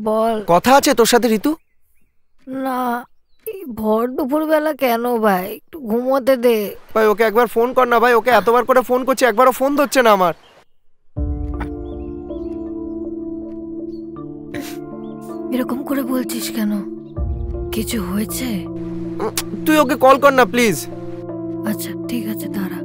বল, কথা আছে তোর সাথে ঋতু? না, ভর দুপুর বেলা কেন ভাই, একটু ঘুমোতে দে ভাই। ওকে একবার ফোন কর না ভাই, ওকে এতবার করে ফোন করছি, একবারও ফোন ধরছে না আমার। এরকম করে বলছিস কেন? কিছু হয়েছে? তুই ওকে কল কর না প্লিজ। আচ্ছা ঠিক আছে, দাঁড়া।